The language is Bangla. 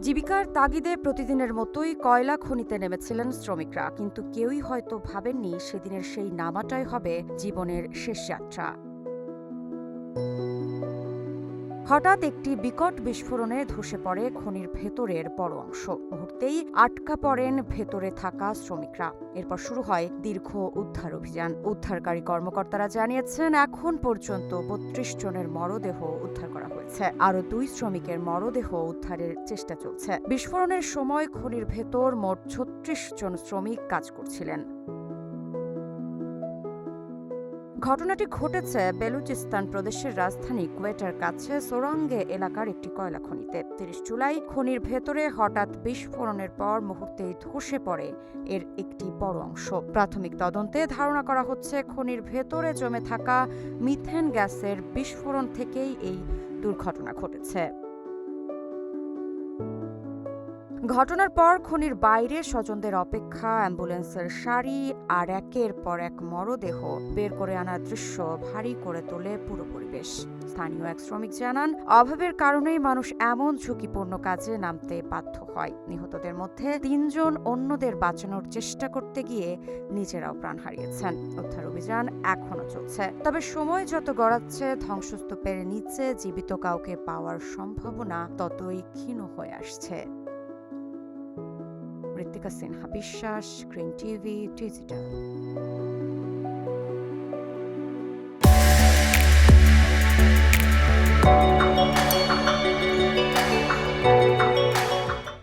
জীবিকার তাগিদে প্রতিদিনের মতোই কয়লা খনিতে নেমেছিলেন শ্রমিকরা, কিন্তু কেউই হয়তো ভাবেননি সেদিনের সেই নামাটাই হবে জীবনের শেষ যাত্রা। হঠাৎ একটি বিকট বিস্ফোরণে ধসে পড়ে খনির ভেতরের বড় অংশ। মুহূর্তেই আটকা পড়েন ভেতরে থাকা শ্রমিকরা। এরপর শুরু হয় দীর্ঘ উদ্ধার অভিযান। উদ্ধারকারী কর্মকর্তারা জানিয়েছেন, এখন পর্যন্ত ৩২ জনের মরদেহ উদ্ধার করা হয়েছে। আরও ২ শ্রমিকের মরদেহ উদ্ধারের চেষ্টা চলছে। বিস্ফোরণের সময় খনির ভেতর মোট ৩৬ জন শ্রমিক কাজ করছিলেন। ঘটনাটি ঘটেছে বেলুচিস্তান প্রদেশের রাজধানী কুয়েটার কাছে সোরাঙ্গে এলাকার একটি কয়লা খনিতে। ৩০ জুলাই খনির ভেতরে হঠাৎ বিস্ফোরণের পর মুহূর্তেই ধসে পড়ে এর একটি বড় অংশ। প্রাথমিক তদন্তে ধারণা করা হচ্ছে, খনির ভেতরে জমে থাকা মিথেন গ্যাসের বিস্ফোরণ থেকেই এই দুর্ঘটনা ঘটেছে। ঘটনার পর খনির বাইরে স্বজনদের অপেক্ষা, অ্যাম্বুলেন্সের সারি আর একের পর এক মরদেহ বের করে আনার দৃশ্য ভারী করে তোলে পুরো পরিবেশ। স্থানীয় এক শ্রমিক জানান, অভাবের কারণেই মানুষ এমন ঝুঁকিপূর্ণ কাজে নামতে বাধ্য হয়। নিহতদের মধ্যে ৩ জন অন্যদের বাঁচানোর চেষ্টা করতে গিয়ে নিজেরাও প্রাণ হারিয়েছেন। উদ্ধার অভিযান এখনো চলছে। তবে সময় যত গড়াচ্ছে, ধ্বংসস্তূপের নিচে জীবিত কাউকে পাওয়ার সম্ভাবনা ততই ক্ষীণ হয়ে আসছে। ঋত্বিকা সিনহা বিশ্বাস, গ্রিন টিভি ডিজিটাল।